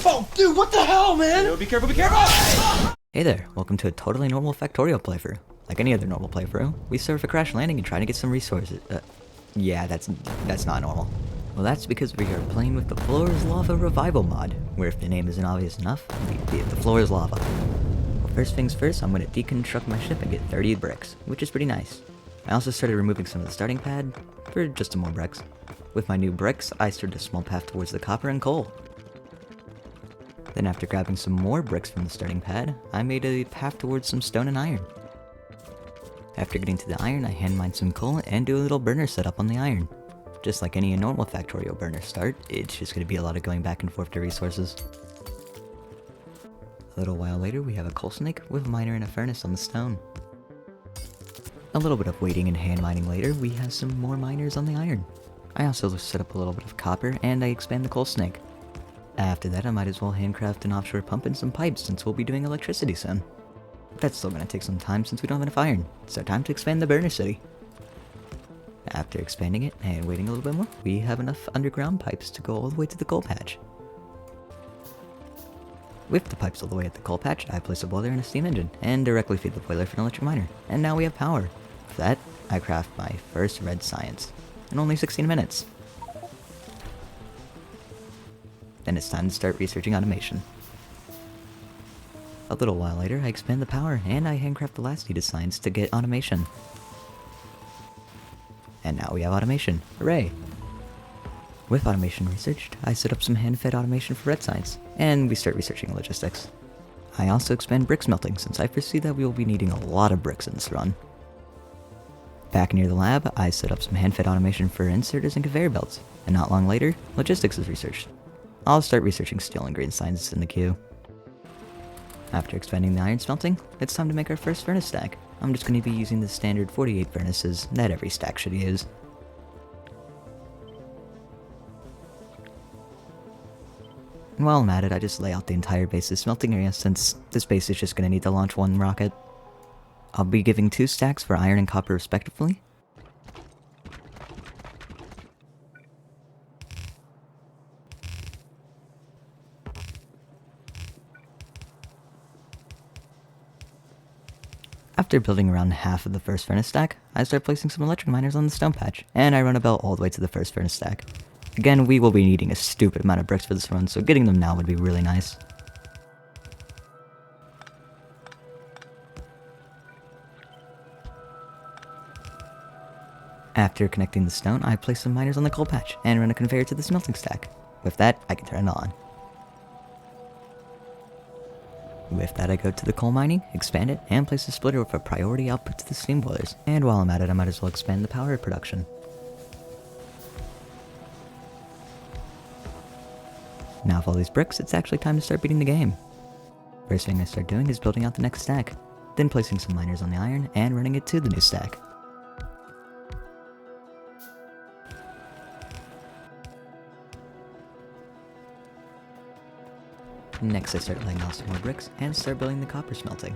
Oh, dude, what the hell, man? Yo, be careful, be careful! Hey there, welcome to a totally normal Factorio playthrough. Like any other normal playthrough, we start with a crash landing and try to get some resources. Yeah, that's not normal. Well, that's because we are playing with the Floor is Lava Revival mod, where if the name isn't obvious enough, the floor is lava. Well, first things first, I'm going to deconstruct my ship and get 30 bricks, which is pretty nice. I also started removing some of the starting pad for just some more bricks. With my new bricks, I started a small path towards the copper and coal. Then after grabbing some more bricks from the starting pad, I made a path towards some stone and iron. After getting to the iron, I hand mine some coal and do a little burner setup on the iron. Just like any normal Factorio burner start, it's just going to be a lot of going back and forth to resources. A little while later, we have a coal snake with a miner and a furnace on the stone. A little bit of waiting and hand mining later, we have some more miners on the iron. I also set up a little bit of copper and I expand the coal snake. After that, I might as well handcraft an offshore pump and some pipes since we'll be doing electricity soon. But that's still going to take some time since we don't have enough iron, so time to expand the burner city. After expanding it and waiting a little bit more, we have enough underground pipes to go all the way to the coal patch. With the pipes all the way at the coal patch, I place a boiler and a steam engine, and directly feed the boiler for an electric miner, and now we have power. For that, I craft my first red science, in only 16 minutes. Then it's time to start researching automation. A little while later, I expand the power, and I handcraft the last needed science to get automation. And now we have automation. Hooray! With automation researched, I set up some hand-fed automation for red science, and we start researching logistics. I also expand brick smelting since I foresee that we will be needing a lot of bricks in this run. Back near the lab, I set up some hand-fed automation for inserters and conveyor belts, and not long later, logistics is researched. I'll start researching steel and green sciences in the queue. After expanding the iron smelting, it's time to make our first furnace stack. I'm just going to be using the standard 48 furnaces that every stack should use. And while I'm at it, I just lay out the entire base's smelting area since this base is just going to need to launch one rocket. I'll be giving 2 stacks for iron and copper respectively. After building around half of the first furnace stack, I start placing some electric miners on the stone patch, and I run a belt all the way to the first furnace stack. Again, we will be needing a stupid amount of bricks for this run, so getting them now would be really nice. After connecting the stone, I place some miners on the coal patch, and run a conveyor to the smelting stack. With that, I can turn it on. With that, I go to the coal mining, expand it, and place a splitter with a priority output to the steam boilers. And while I'm at it, I might as well expand the power production. Now with all these bricks, it's actually time to start beating the game. First thing I start doing is building out the next stack, then placing some miners on the iron and running it to the new stack. Next I start laying off some more bricks and start building the copper smelting.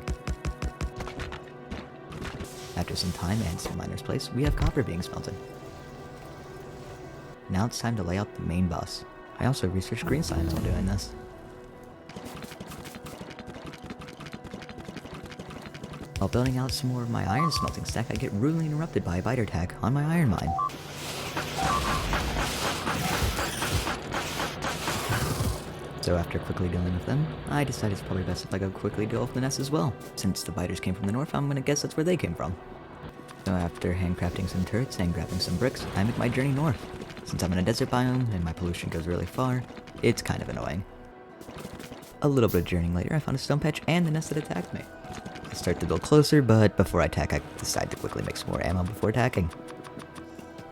After some time and some miners placed, we have copper being smelted. Now it's time to lay out the main boss. I also researched green science while doing this. While building out some more of my iron smelting stack, I get rudely interrupted by a biter attack on my iron mine. So after quickly dealing with them, I decided it's probably best if I go quickly deal with the nest as well. Since the biters came from the north, I'm gonna guess that's where they came from. So after handcrafting some turrets and grabbing some bricks, I make my journey north. Since I'm in a desert biome and my pollution goes really far, it's kind of annoying. A little bit of journeying later, I found a stone patch and the nest that attacked me. I start to build closer, but before I attack, I decide to quickly make some more ammo before attacking.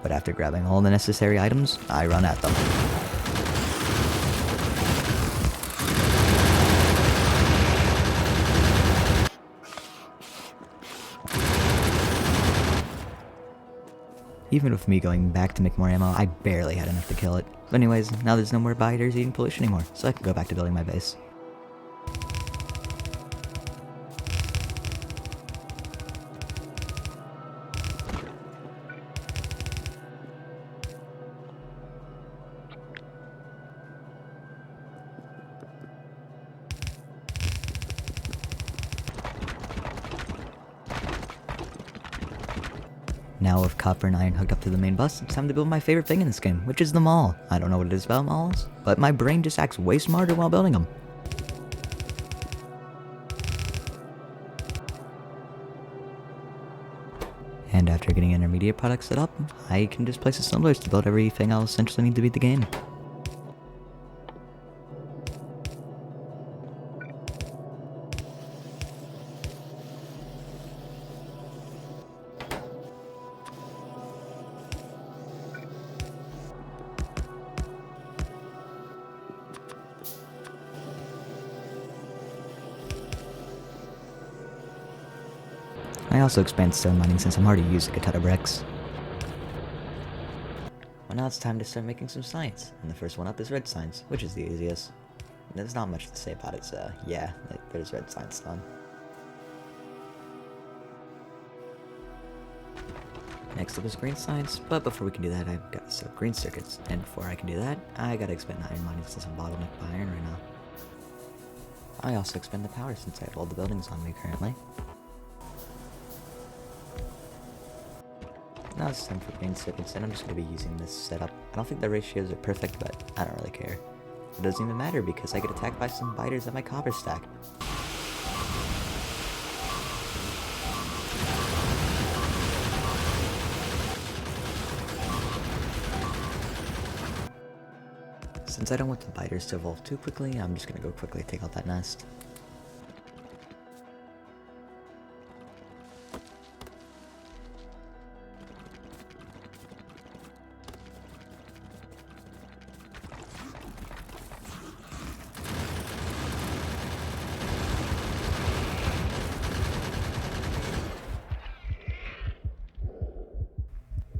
But after grabbing all the necessary items, I run at them. Even with me going back to make more ammo, I barely had enough to kill it. But anyways, now there's no more biters eating pollution anymore, so I can go back to building my base. Now with copper and iron hooked up to the main bus, it's time to build my favorite thing in this game, which is the mall. I don't know what it is about malls, but my brain just acts way smarter while building them. And after getting intermediate products set up, I can just place assemblers to build everything I'll essentially need to beat the game. I also expand stone mining since I'm already using a ton of bricks. Well, now it's time to start making some science, and the first one up is red science, which is the easiest. There's not much to say about it, so yeah, there's red science done. Next up is green science, but before we can do that, I've got to set up green circuits, and before I can do that, I gotta expand iron mining since I'm bottlenecked by iron right now. I also expend the power since I have all the buildings on me currently. Now it's time for green circuits, and I'm just going to be using this setup. I don't think the ratios are perfect, but I don't really care. It doesn't even matter because I get attacked by some biters at my copper stack. Since I don't want the biters to evolve too quickly, I'm just going to go quickly take out that nest.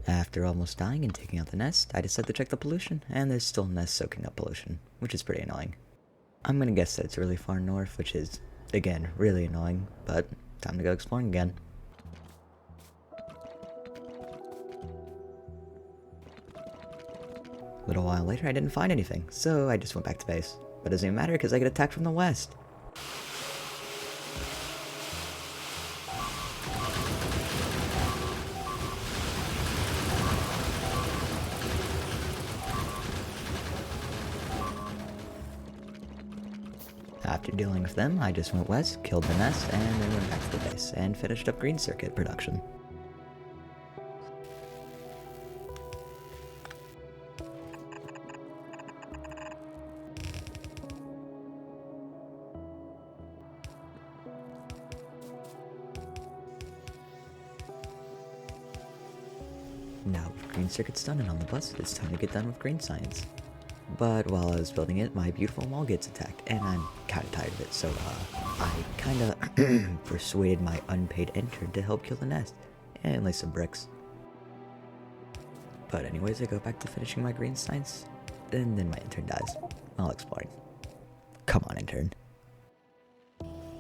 After almost dying and taking out the nest, I decided to check the pollution, and there's still nests soaking up pollution, which is pretty annoying. I'm gonna guess that it's really far north, which is, again, really annoying, but time to go exploring again. A little while later, I didn't find anything, so I just went back to base. But it doesn't even matter because I get attacked from the west. After dealing with them, I just went west, killed the nest, and then went back to the base, and finished up green circuit production. Now with green circuits done and on the bus, it's time to get done with green science. But while I was building it, my beautiful mall gets attacked, and I'm kinda tired of it, so I kinda persuaded my unpaid intern to help kill the nest, and lay some bricks. But anyways, I go back to finishing my green science, and then my intern dies while exploring. Come on, intern.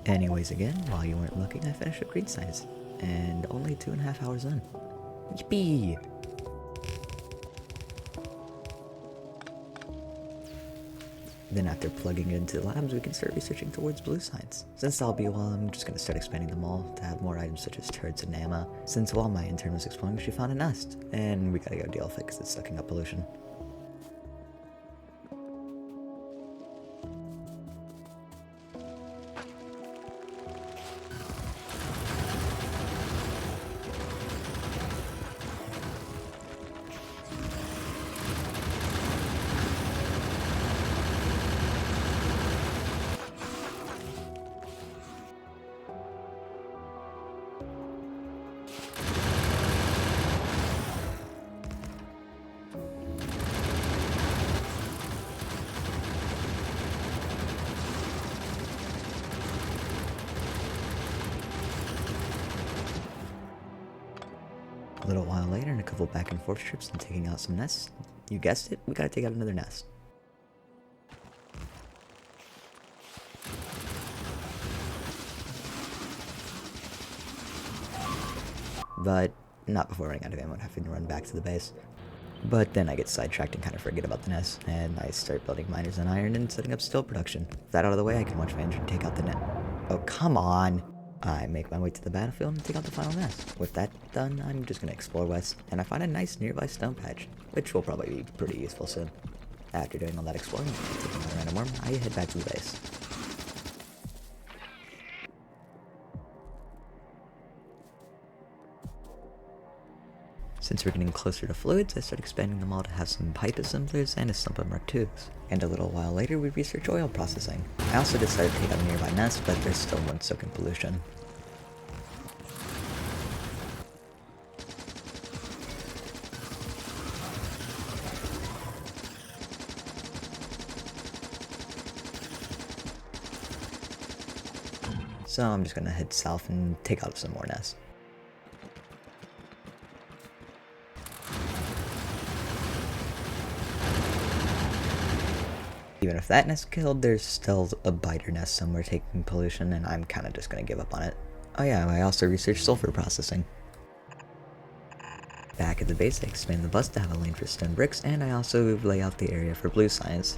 Anyways, again, while you weren't looking, I finished up green science, and only 2.5 hours in. Yippee! Then after plugging it into the labs, we can start researching towards blue science. Since that'll be a while, I'm just going to start expanding them all to have more items such as turrets and ammo. Since while my intern was exploring, she found a nest, and we gotta go deal with it because it's sucking up pollution. A little while later, and a couple back and forth trips and taking out some nests. You guessed it, we gotta take out another nest. But not before running out of ammo and having to run back to the base. But then I get sidetracked and kind of forget about the nest, and I start building miners and iron and setting up steel production. With that out of the way, I can watch my engine take out the net. Oh, come on! I make my way to the battlefield and take out the final nest. With that done, I'm just gonna explore west, and I find a nice nearby stone patch, which will probably be pretty useful soon. After doing all that exploring, taking my random worm, I head back to the base. Since we're getting closer to fluids, I start expanding them all to have some pipe assemblers and a stump of mark tubes. And a little while later, we research oil processing. I also decided to take out a nearby nest, but there's still one soaked in pollution. So I'm just gonna head south and take out some more nests. Even if that nest killed, there's still a biter nest somewhere taking pollution, and I'm kinda just gonna give up on it. Oh yeah, I also researched sulfur processing. Back at the base, I expand the bus to have a lane for stone bricks, and I also lay out the area for blue science.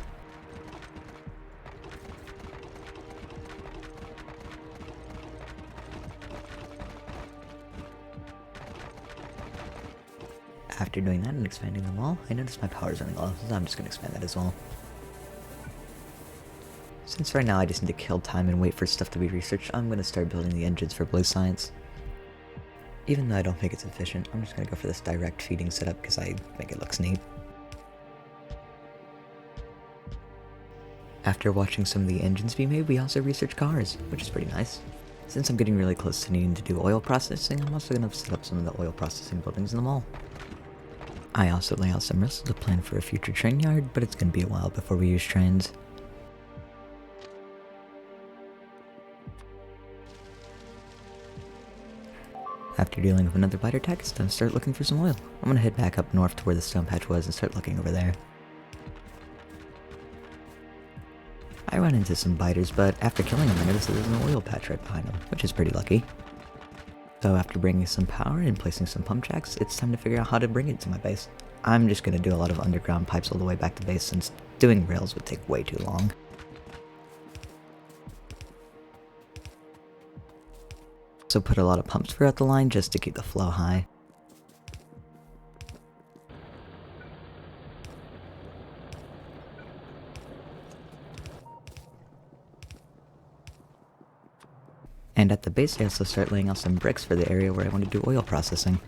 After doing that and expanding the wall, I noticed my power's running low, so I'm just gonna expand that as well. Since right now I just need to kill time and wait for stuff to be researched, I'm gonna start building the engines for blue science. Even though I don't think it's efficient, I'm just gonna go for this direct feeding setup because I think it looks neat. After watching some of the engines be made, we also researched cars, which is pretty nice. Since I'm getting really close to needing to do oil processing, I'm also gonna set up some of the oil processing buildings in the mall. I also lay out some risks to plan for a future train yard, but it's gonna be a while before we use trains. After dealing with another biter attack, it's time to start looking for some oil. I'm gonna head back up north to where the stone patch was and start looking over there. I run into some biters, but after killing them I notice that there's an oil patch right behind them, which is pretty lucky. So after bringing some power and placing some pump jacks, it's time to figure out how to bring it to my base. I'm just gonna do a lot of underground pipes all the way back to base since doing rails would take way too long. So put a lot of pumps throughout the line just to keep the flow high. And at the base I also start laying out some bricks for the area where I want to do oil processing.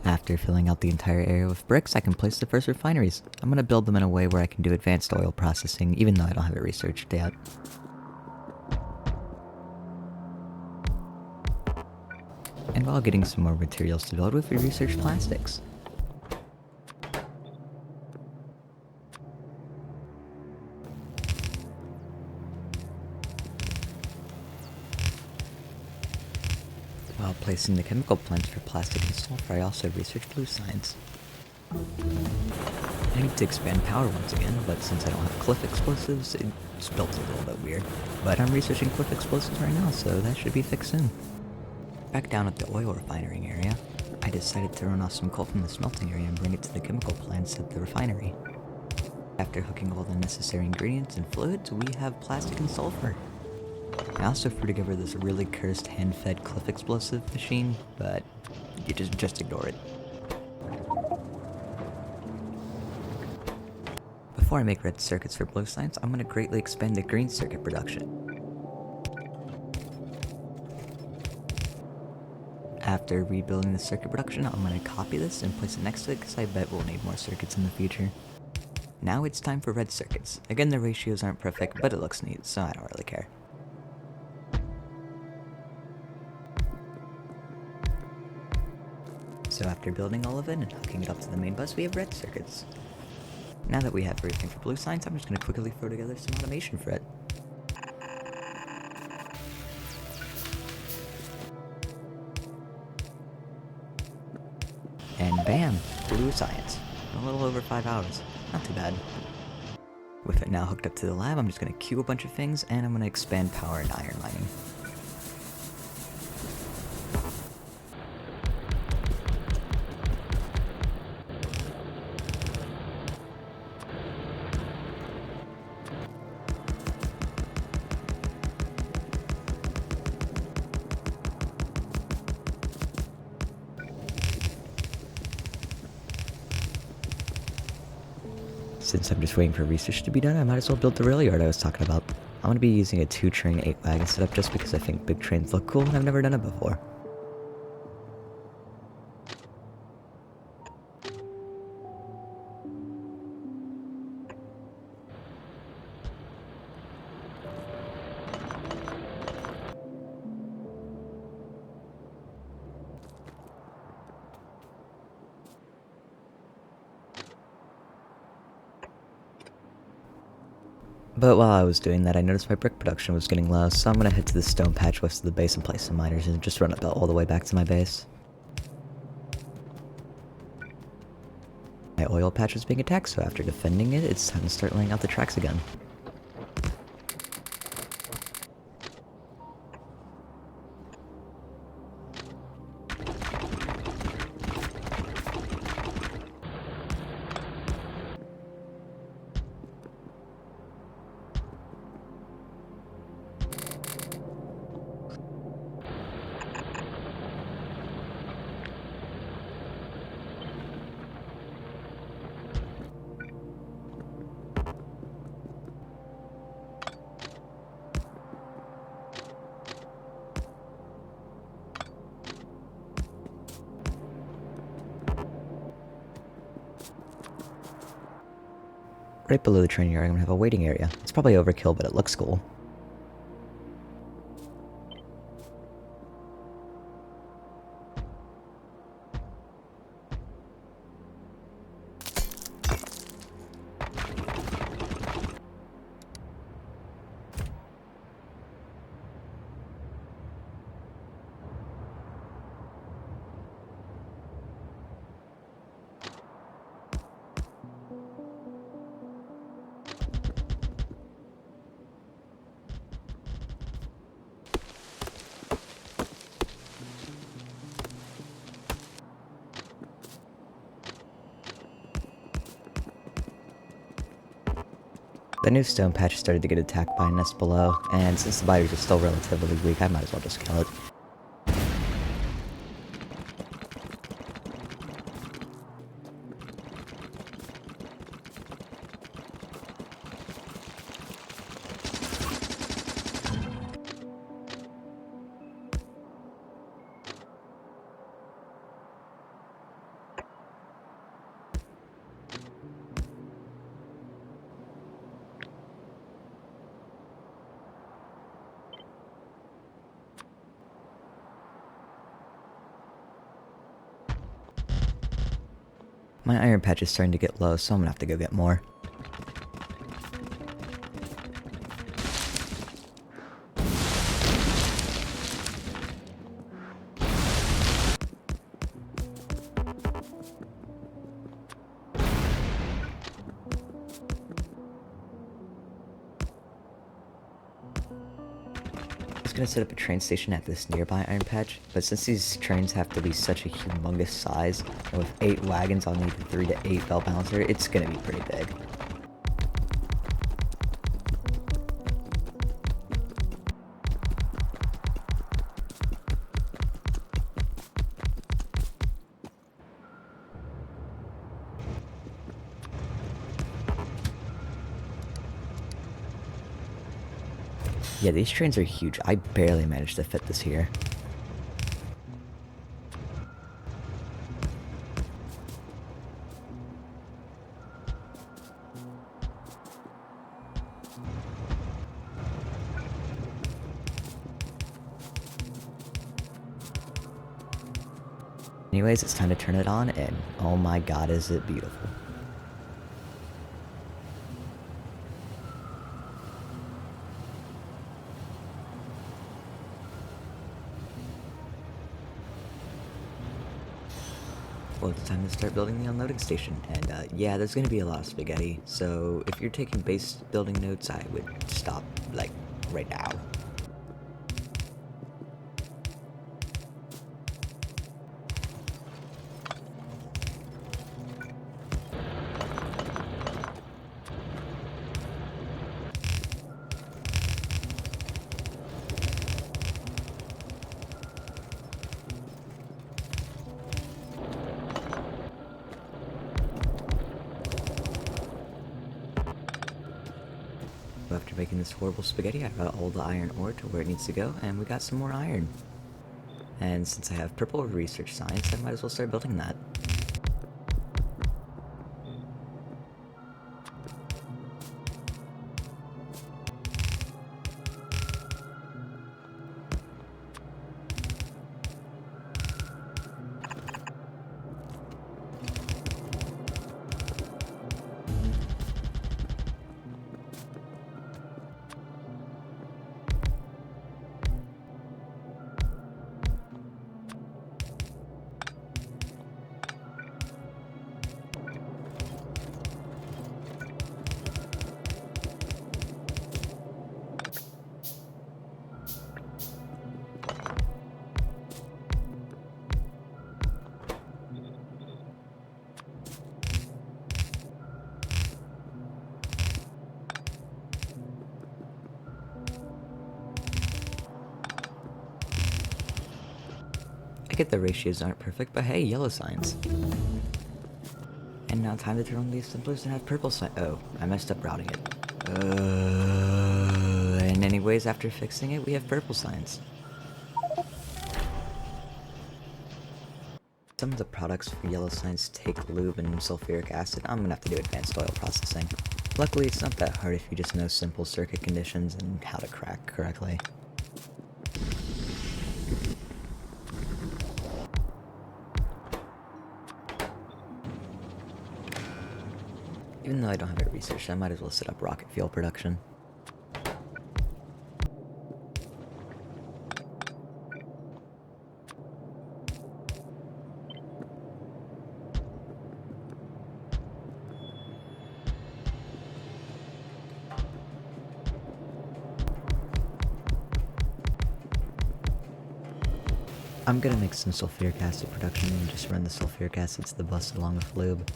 After filling out the entire area with bricks, I can place the first refineries. I'm going to build them in a way where I can do advanced oil processing, even though I don't have it researched yet. And while getting some more materials to build with, we researched plastics. While placing the chemical plants for plastic and sulfur, I also researched blue science. I need to expand power once again, but since I don't have cliff explosives, it's built a little bit weird. But I'm researching cliff explosives right now, so that should be fixed soon. Back down at the oil refining area, I decided to run off some coal from the smelting area and bring it to the chemical plants at the refinery. After hooking all the necessary ingredients and fluids, we have plastic and sulfur. I also threw together this really cursed hand-fed cliff explosive machine, but you just ignore it. Before I make red circuits for blue science, I'm going to greatly expand the green circuit production. After rebuilding the circuit production, I'm going to copy this and place it next to it because I bet we'll need more circuits in the future. Now it's time for red circuits. Again, the ratios aren't perfect, but it looks neat, so I don't really care. So after building all of it and hooking it up to the main bus, we have red circuits. Now that we have everything for blue science, I'm just going to quickly throw together some automation for it. And bam! Blue science. In a little over 5 hours. Not too bad. With it now hooked up to the lab, I'm just going to queue a bunch of things, and I'm going to expand power and iron mining. Since I'm just waiting for research to be done, I might as well build the rail yard I was talking about. I'm going to be using a 2-train 8-wagon setup just because I think big trains look cool and I've never done it before. But while I was doing that, I noticed my brick production was getting low, so I'm gonna head to the stone patch west of the base and place some miners and just run it all the way back to my base. My oil patch was being attacked, so after defending it, it's time to start laying out the tracks again. Right below the train yard, I'm gonna have a waiting area. It's probably overkill, but it looks cool. The new stone patch started to get attacked by a nest below, and since the biters are still relatively weak, I might as well just kill it. My iron patch is starting to get low, so I'm gonna have to go get more. I was gonna set up a train station at this nearby iron patch, but since these trains have to be such a humongous size, and with 8 wagons I'll need a 3 to 8 belt balancer, it's gonna be pretty big. Yeah, these trains are huge. I barely managed to fit this here. Anyways, it's time to turn it on, and oh my god, is it beautiful. Well, it's time to start building the unloading station, and yeah, there's gonna be a lot of spaghetti, so if you're taking base building notes, I would stop, like, right now. making this horrible spaghetti, I got all the iron ore to where it needs to go, and we got some more iron. And since I have purple research science, I might as well start building that. I get the ratios aren't perfect, but hey, yellow signs. And now time to turn on these assemblers and have purple sign. Oh, I messed up routing it. And anyways, after fixing it, we have purple signs. Some of the products for yellow signs take lube and sulfuric acid. I'm gonna have to do advanced oil processing. Luckily, it's not that hard if you just know simple circuit conditions and how to crack correctly. Even though I don't have it researched, I might as well set up rocket fuel production. I'm gonna make some sulfuric acid production and just run the sulfuric acid to the bus along with lube.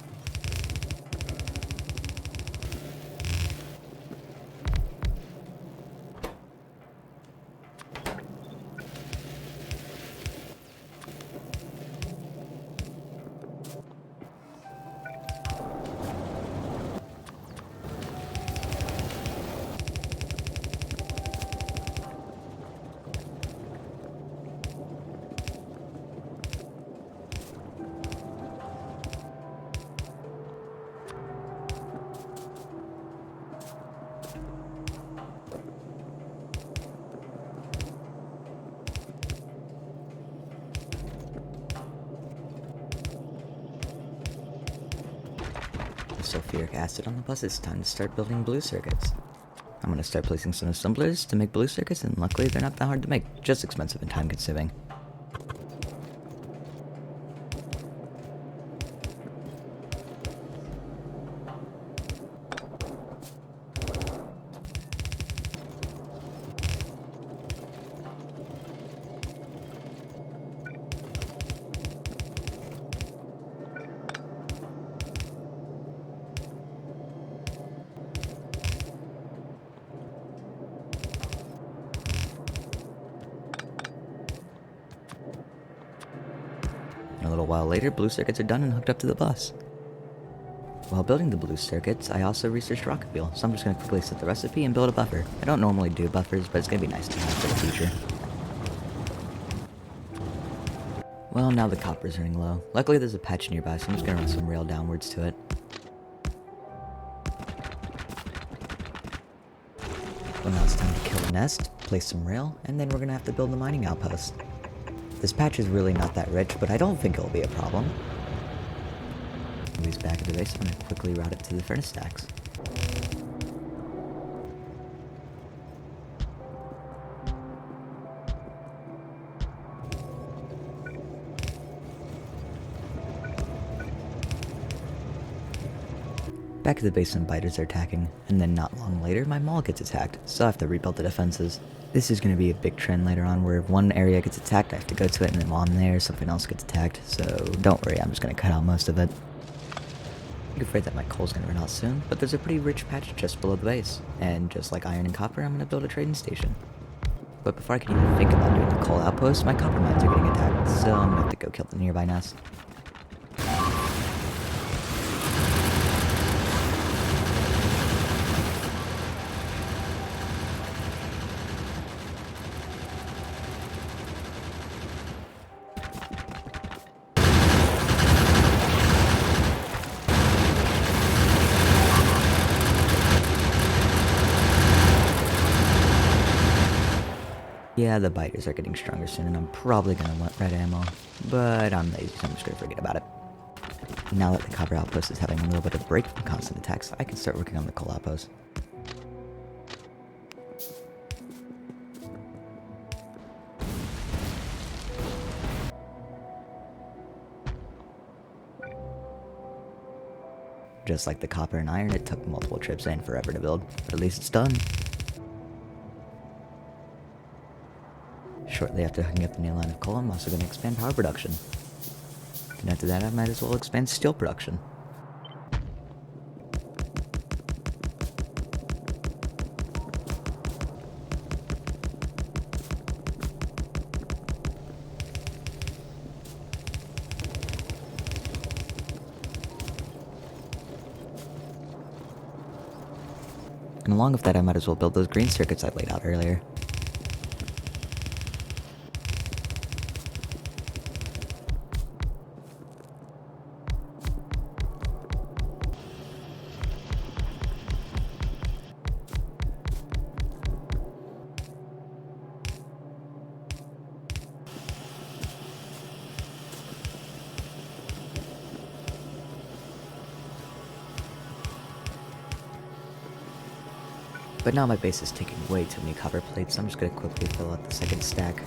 Sulfuric acid on the bus, it's time to start building blue circuits. I'm gonna start placing some assemblers to make blue circuits, and luckily they're not that hard to make, just expensive and time consuming. A little while later, blue circuits are done and hooked up to the bus. While building the blue circuits, I also researched rocket fuel, so I'm just going to quickly set the recipe and build a buffer. I don't normally do buffers, but it's going to be nice to have for the future. Well, now the copper's running low. Luckily there's a patch nearby, so I'm just going to run some rail downwards to it. Well, now it's time to kill the nest, place some rail, and then we're going to have to build the mining outpost. This patch is really not that rich, but I don't think it'll be a problem. Anyways, back at the base, I'm going to quickly route it to the furnace stacks. Back at the base, some biters are attacking, and then not long later, my mall gets attacked, so I have to rebuild the defenses. This is going to be a big trend later on, where if one area gets attacked, I have to go to it, and then while I'm there, something else gets attacked, so don't worry, I'm just going to cut out most of it. I'm afraid that my coal's going to run out soon, but there's a pretty rich patch just below the base, and just like iron and copper, I'm going to build a trading station. But before I can even think about doing the coal outpost, my copper mines are getting attacked, so I'm going to have to go kill the nearby nest. Yeah, the biters are getting stronger soon, and I'm probably gonna want red ammo. But I'm lazy, so I'm just gonna forget about it. Now that the copper outpost is having a little bit of break from constant attacks, I can start working on the coal outpost. Just like the copper and iron, it took multiple trips and forever to build, but at least it's done. Shortly after hooking up the new line of coal, I'm also going to expand power production. And after that, I might as well expand steel production. And along with that, I might as well build those green circuits I laid out earlier. But now my base is taking way too many copper plates, so I'm just going to quickly fill out the second stack.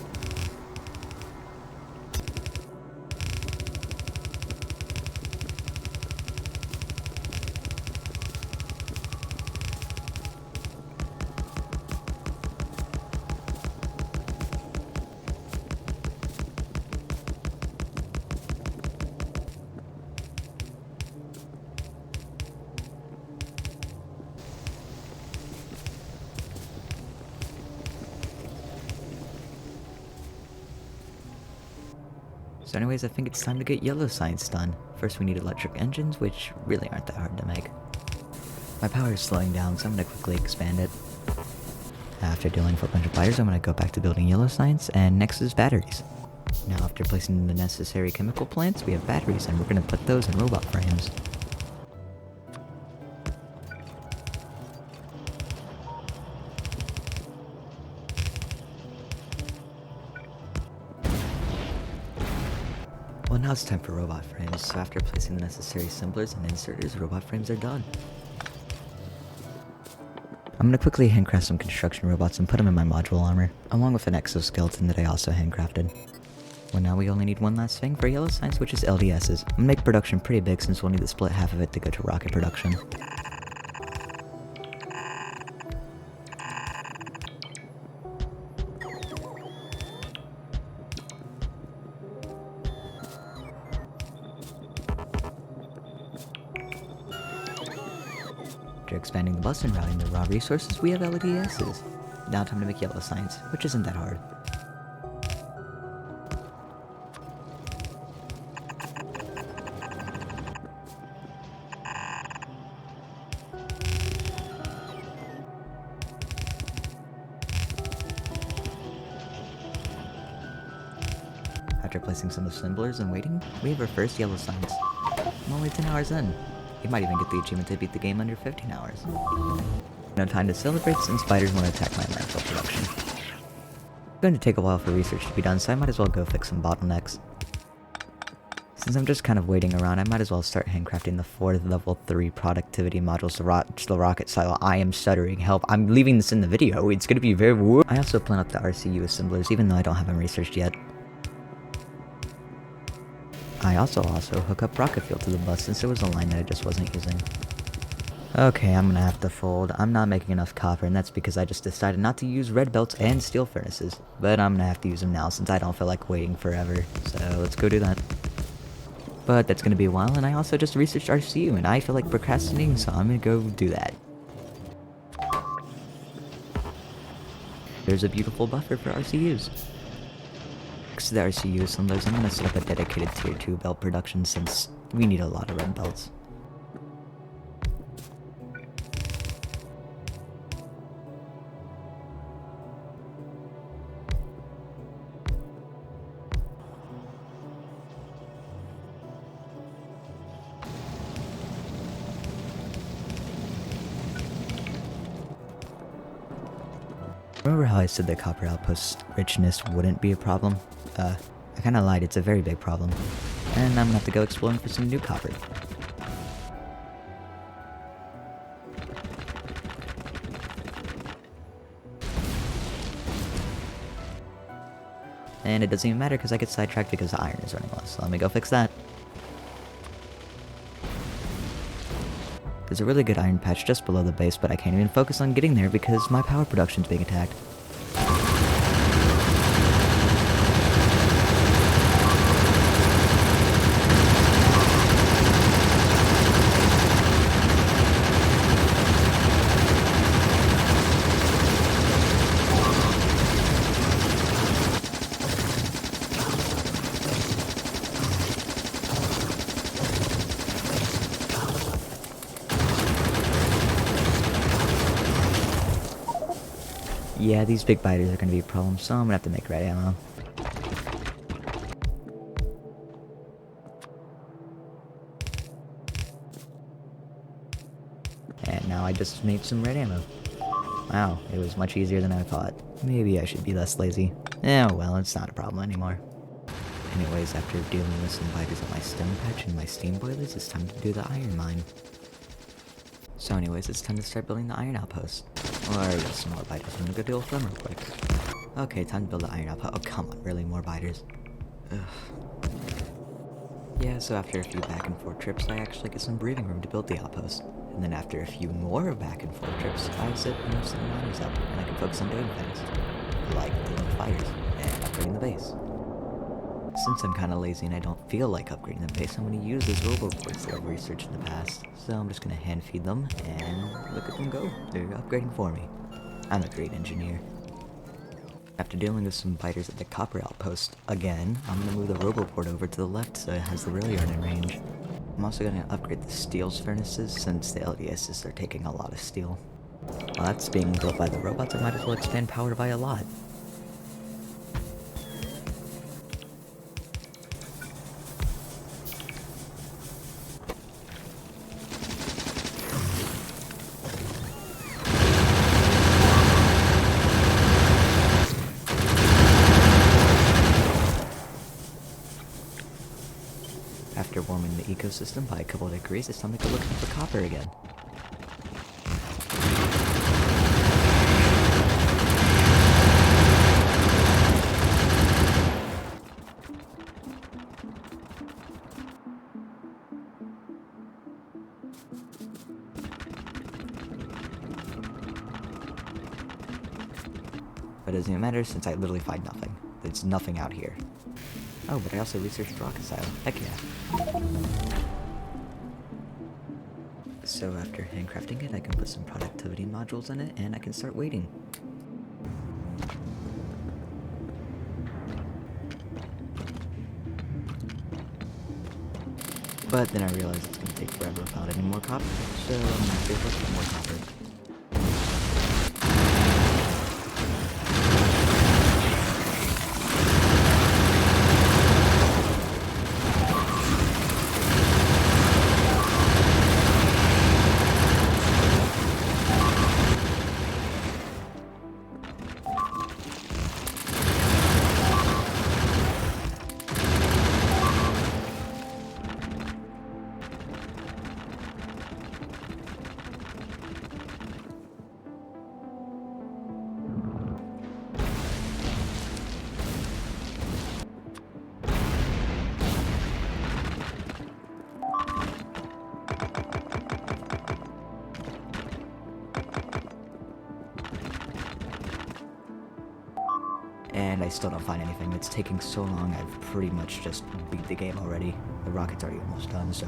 So anyways, I think it's time to get yellow science done. First we need electric engines, which really aren't that hard to make. My power is slowing down, so I'm going to quickly expand it. After dealing with a bunch of fires, I'm going to go back to building yellow science, and next is batteries. Now after placing the necessary chemical plants, we have batteries, and we're going to put those in robot frames. Well, now it's time for robot frames, so after placing the necessary assemblers and inserters, robot frames are done. I'm gonna quickly handcraft some construction robots and put them in my module armor, along with an exoskeleton that I also handcrafted. Well, now we only need one last thing for yellow science, which is LDSs. I'm gonna make production pretty big since we'll need to split half of it to go to rocket production. After expanding the bus and routing the raw resources, we have LDSs. Now time to make yellow science, which isn't that hard. After placing some assemblers and waiting, we have our first yellow science. I'm only 10 hours in. You might even get the achievement to beat the game under 15 hours. No time to celebrate since spiders want to attack my landfill production. It's going to take a while for research to be done, so I might as well go fix some bottlenecks. Since I'm just kind of waiting around, I might as well start handcrafting the 4th level 3 productivity modules to the rocket silo. I am stuttering, help, I'm leaving this in the video, it's gonna be very I also plan up the RCU assemblers, even though I don't have them researched yet. I also hook up rocket fuel to the bus since there was a line that I just wasn't using. Okay, I'm gonna have to fold. I'm not making enough copper, and that's because I just decided not to use red belts and steel furnaces. But I'm gonna have to use them now since I don't feel like waiting forever. So let's go do that. But that's gonna be a while, and I also just researched RCU, and I feel like procrastinating, so I'm gonna go do that. There's a beautiful buffer for RCUs. Next to the RCU assemblers, I'm gonna set up a dedicated tier 2 belt production since we need a lot of red belts. Remember how I said the copper outpost richness wouldn't be a problem? I kinda lied, it's a very big problem. And I'm gonna have to go exploring for some new copper. And it doesn't even matter because I get sidetracked because the iron is running low, so let me go fix that. There's a really good iron patch just below the base, but I can't even focus on getting there because my power production's being attacked. Yeah, these big biters are gonna be a problem, so I'm gonna have to make red ammo. And now I just made some red ammo. Wow, it was much easier than I thought. Maybe I should be less lazy. Eh, well, it's not a problem anymore. Anyways, after dealing with some biters at my stone patch and my steam boilers, it's time to do the iron mine. So anyways, it's time to start building the iron outpost. Or I got some more biters. I'm gonna go deal with them real quick. Okay, time to build the iron outpost. Oh, come on, really? More biters? Ugh. Yeah, so after a few back and forth trips, I actually get some breathing room to build the outpost. And then after a few more back and forth trips, I set most of the miners up, and I can focus on doing things. Like dealing with fighters, and upgrading the base. Since I'm kinda lazy and I don't feel like upgrading the base, I'm gonna use those roboports that I've researched in the past. So I'm just gonna hand feed them, and look at them go. They're upgrading for me. I'm a great engineer. After dealing with some biters at the copper outpost again, I'm gonna move the roboport over to the left so it has the rail yard in range. I'm also gonna upgrade the steel's furnaces since the LDSs are taking a lot of steel. While that's being built by the robots, I might as well expand power by a lot. After warming the ecosystem by a couple of degrees, it's time to go looking for copper again. But it doesn't even matter since I literally find nothing. There's nothing out here. Oh, but I also researched rocket silo. Heck yeah. So after handcrafting it, I can put some productivity modules in it, and I can start waiting. But then I realized it's gonna take forever without any more copper, so I'm gonna have to look for more copper. And I still don't find anything. It's taking so long, I've pretty much just beat the game already. The rocket's already almost done, so...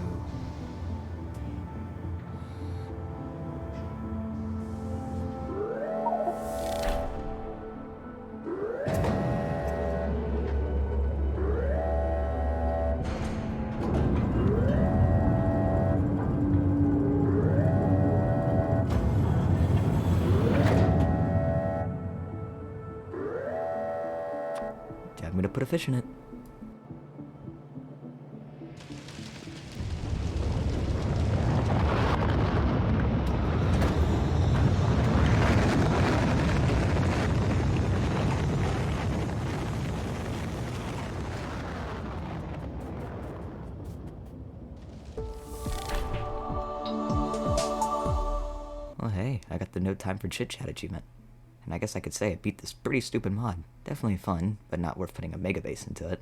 I'm gonna put a fish in it. I got the No Time for Chit Chat achievement. And I guess I could say I beat this pretty stupid mod. Definitely fun, but not worth putting a mega base into it.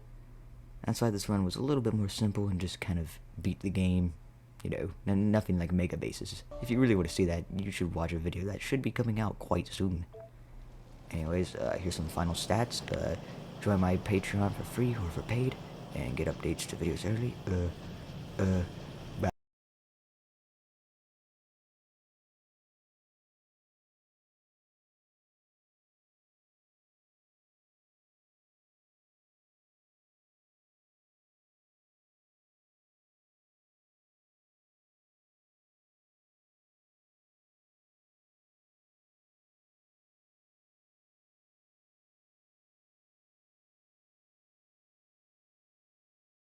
That's why this run was a little bit more simple and just kind of beat the game. You know, nothing like mega bases. If you really want to see that, you should watch a video that should be coming out quite soon. Anyways, here's some final stats. Join my Patreon for free or for paid, and get updates to videos early.